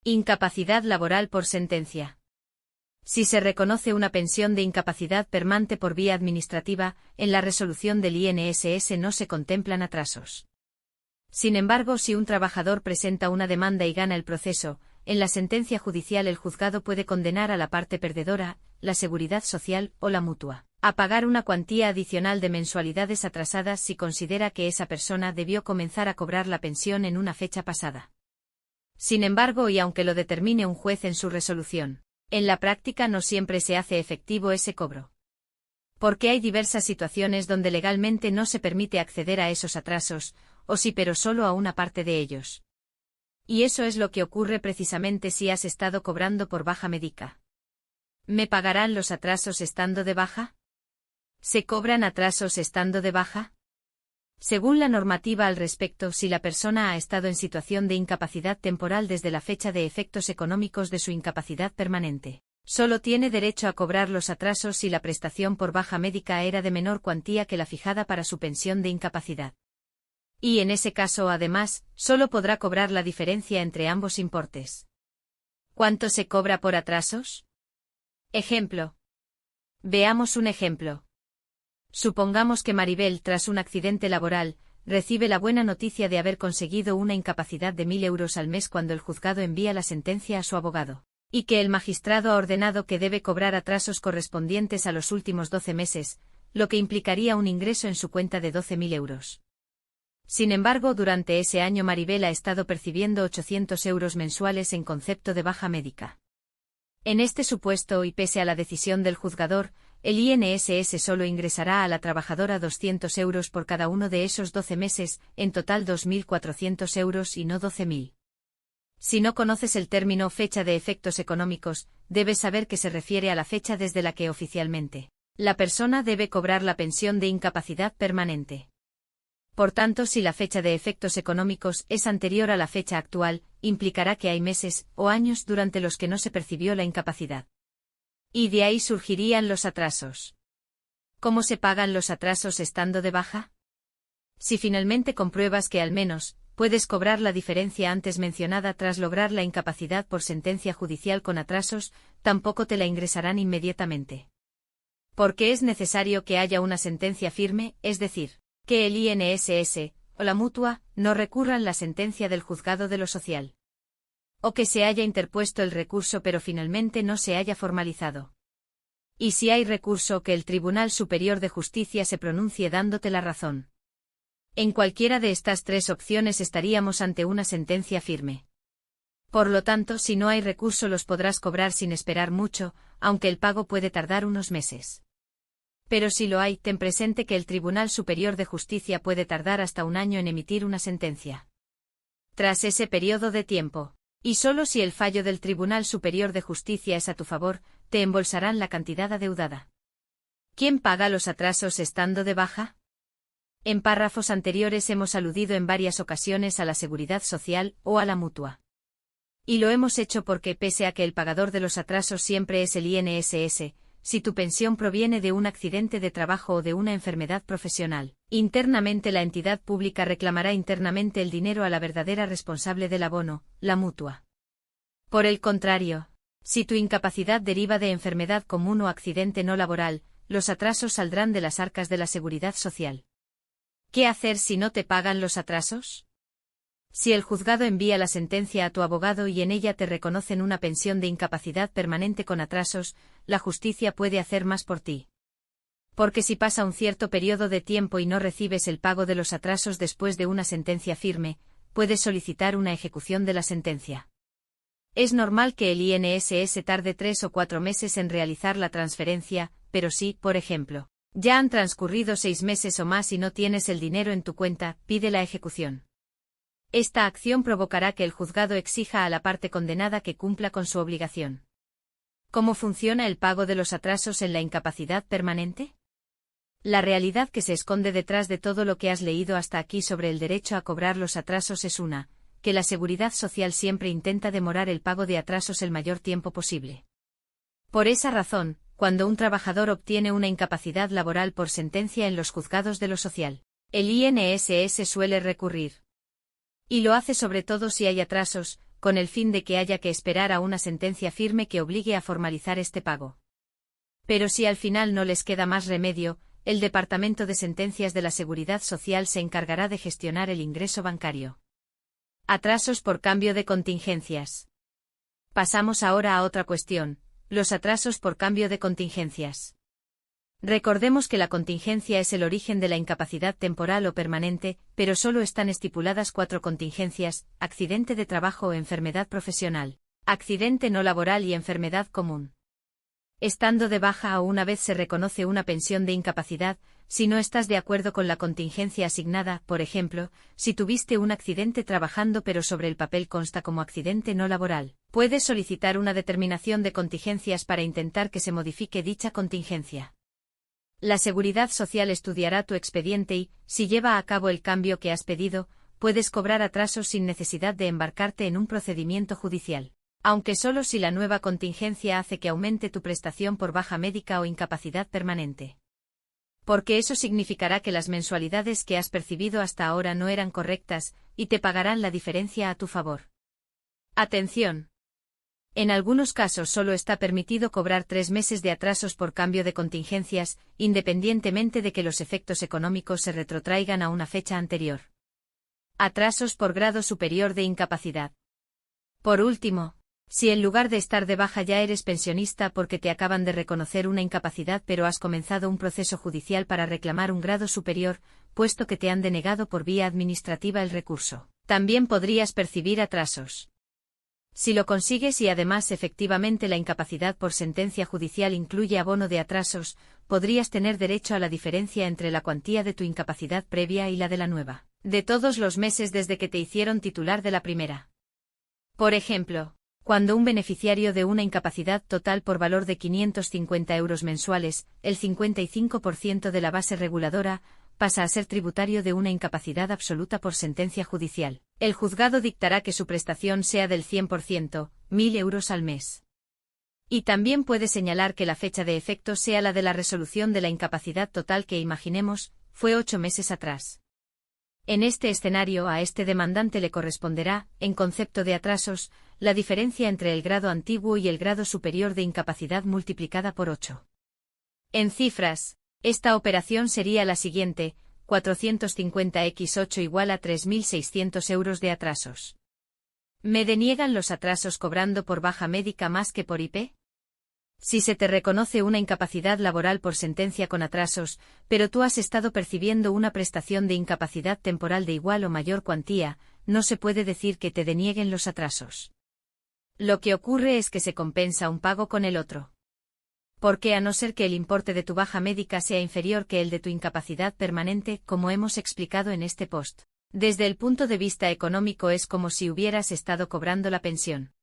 Incapacidad laboral por sentencia. Si se reconoce una pensión de incapacidad permanente por vía administrativa, en la resolución del INSS no se contemplan atrasos. Sin embargo, si un trabajador presenta una demanda y gana el proceso, en la sentencia judicial el juzgado puede condenar a la parte perdedora, la Seguridad Social o la Mutua, a pagar una cuantía adicional de mensualidades atrasadas si considera que esa persona debió comenzar a cobrar la pensión en una fecha pasada. Sin embargo, y aunque lo determine un juez en su resolución, en la práctica no siempre se hace efectivo ese cobro. Porque hay diversas situaciones donde legalmente no se permite acceder a esos atrasos, o sí, pero solo a una parte de ellos. Y eso es lo que ocurre precisamente si has estado cobrando por baja médica. ¿Me pagarán los atrasos estando de baja? ¿Se cobran atrasos estando de baja? Según la normativa al respecto, si la persona ha estado en situación de incapacidad temporal desde la fecha de efectos económicos de su incapacidad permanente, solo tiene derecho a cobrar los atrasos si la prestación por baja médica era de menor cuantía que la fijada para su pensión de incapacidad. Y en ese caso, además, solo podrá cobrar la diferencia entre ambos importes. ¿Cuánto se cobra por atrasos? Ejemplo. Veamos un ejemplo. Supongamos que Maribel, tras un accidente laboral, recibe la buena noticia de haber conseguido una incapacidad de 1.000 euros al mes cuando el juzgado envía la sentencia a su abogado, y que el magistrado ha ordenado que debe cobrar atrasos correspondientes a los últimos 12 meses, lo que implicaría un ingreso en su cuenta de 12.000 euros. Sin embargo, durante ese año Maribel ha estado percibiendo 800 euros mensuales en concepto de baja médica. En este supuesto, y pese a la decisión del juzgador, el INSS solo ingresará a la trabajadora 200 euros por cada uno de esos 12 meses, en total 2.400 euros y no 12.000. Si no conoces el término fecha de efectos económicos, debes saber que se refiere a la fecha desde la que oficialmente la persona debe cobrar la pensión de incapacidad permanente. Por tanto, si la fecha de efectos económicos es anterior a la fecha actual, implicará que hay meses o años durante los que no se percibió la incapacidad. Y de ahí surgirían los atrasos. ¿Cómo se pagan los atrasos estando de baja? Si finalmente compruebas que al menos puedes cobrar la diferencia antes mencionada tras lograr la incapacidad por sentencia judicial con atrasos, tampoco te la ingresarán inmediatamente. Porque es necesario que haya una sentencia firme, es decir, que el INSS o la Mutua no recurran la sentencia del juzgado de lo social. O que se haya interpuesto el recurso pero finalmente no se haya formalizado. Y si hay recurso, que el Tribunal Superior de Justicia se pronuncie dándote la razón. En cualquiera de estas tres opciones estaríamos ante una sentencia firme. Por lo tanto, si no hay recurso los podrás cobrar sin esperar mucho, aunque el pago puede tardar unos meses. Pero si lo hay, ten presente que el Tribunal Superior de Justicia puede tardar hasta un año en emitir una sentencia. Tras ese periodo de tiempo, y solo si el fallo del Tribunal Superior de Justicia es a tu favor, te embolsarán la cantidad adeudada. ¿Quién paga los atrasos estando de baja? En párrafos anteriores hemos aludido en varias ocasiones a la Seguridad Social o a la Mutua. Y lo hemos hecho porque, pese a que el pagador de los atrasos siempre es el INSS, si tu pensión proviene de un accidente de trabajo o de una enfermedad profesional, internamente la entidad pública reclamará internamente el dinero a la verdadera responsable del abono, la Mutua. Por el contrario, si tu incapacidad deriva de enfermedad común o accidente no laboral, los atrasos saldrán de las arcas de la Seguridad Social. ¿Qué hacer si no te pagan los atrasos? Si el juzgado envía la sentencia a tu abogado y en ella te reconocen una pensión de incapacidad permanente con atrasos, la justicia puede hacer más por ti. Porque si pasa un cierto periodo de tiempo y no recibes el pago de los atrasos después de una sentencia firme, puedes solicitar una ejecución de la sentencia. Es normal que el INSS tarde 3 o 4 meses en realizar la transferencia, pero si, por ejemplo, ya han transcurrido 6 meses o más y no tienes el dinero en tu cuenta, pide la ejecución. Esta acción provocará que el juzgado exija a la parte condenada que cumpla con su obligación. ¿Cómo funciona el pago de los atrasos en la incapacidad permanente? La realidad que se esconde detrás de todo lo que has leído hasta aquí sobre el derecho a cobrar los atrasos es que la Seguridad Social siempre intenta demorar el pago de atrasos el mayor tiempo posible. Por esa razón, cuando un trabajador obtiene una incapacidad laboral por sentencia en los juzgados de lo social, el INSS suele recurrir. Y lo hace sobre todo si hay atrasos, con el fin de que haya que esperar a una sentencia firme que obligue a formalizar este pago. Pero si al final no les queda más remedio, el Departamento de Sentencias de la Seguridad Social se encargará de gestionar el ingreso bancario. Atrasos por cambio de contingencias. Pasamos ahora a otra cuestión, los atrasos por cambio de contingencias. Recordemos que la contingencia es el origen de la incapacidad temporal o permanente, pero solo están estipuladas 4 contingencias: accidente de trabajo o enfermedad profesional, accidente no laboral y enfermedad común. Estando de baja o una vez se reconoce una pensión de incapacidad, si no estás de acuerdo con la contingencia asignada, por ejemplo, si tuviste un accidente trabajando pero sobre el papel consta como accidente no laboral, puedes solicitar una determinación de contingencias para intentar que se modifique dicha contingencia. La Seguridad Social estudiará tu expediente y, si lleva a cabo el cambio que has pedido, puedes cobrar atrasos sin necesidad de embarcarte en un procedimiento judicial, aunque solo si la nueva contingencia hace que aumente tu prestación por baja médica o incapacidad permanente. Porque eso significará que las mensualidades que has percibido hasta ahora no eran correctas, y te pagarán la diferencia a tu favor. Atención. En algunos casos solo está permitido cobrar 3 meses de atrasos por cambio de contingencias, independientemente de que los efectos económicos se retrotraigan a una fecha anterior. Atrasos por grado superior de incapacidad. Por último, si en lugar de estar de baja ya eres pensionista porque te acaban de reconocer una incapacidad pero has comenzado un proceso judicial para reclamar un grado superior, puesto que te han denegado por vía administrativa el recurso, también podrías percibir atrasos. Si lo consigues y además efectivamente la incapacidad por sentencia judicial incluye abono de atrasos, podrías tener derecho a la diferencia entre la cuantía de tu incapacidad previa y la de la nueva, de todos los meses desde que te hicieron titular de la primera. Por ejemplo, cuando un beneficiario de una incapacidad total por valor de 550 euros mensuales, el 55% de la base reguladora, pasa a ser tributario de una incapacidad absoluta por sentencia judicial, el juzgado dictará que su prestación sea del 100%, 1.000 euros al mes. Y también puede señalar que la fecha de efecto sea la de la resolución de la incapacidad total que, imaginemos, fue 8 meses atrás. En este escenario a este demandante le corresponderá, en concepto de atrasos, la diferencia entre el grado antiguo y el grado superior de incapacidad multiplicada por 8. En cifras, esta operación sería la siguiente: 450x8 igual a 3.600 euros de atrasos. ¿Me deniegan los atrasos cobrando por baja médica más que por IP? Si se te reconoce una incapacidad laboral por sentencia con atrasos, pero tú has estado percibiendo una prestación de incapacidad temporal de igual o mayor cuantía, no se puede decir que te denieguen los atrasos. Lo que ocurre es que se compensa un pago con el otro. Porque a no ser que el importe de tu baja médica sea inferior que el de tu incapacidad permanente, como hemos explicado en este post, desde el punto de vista económico es como si hubieras estado cobrando la pensión.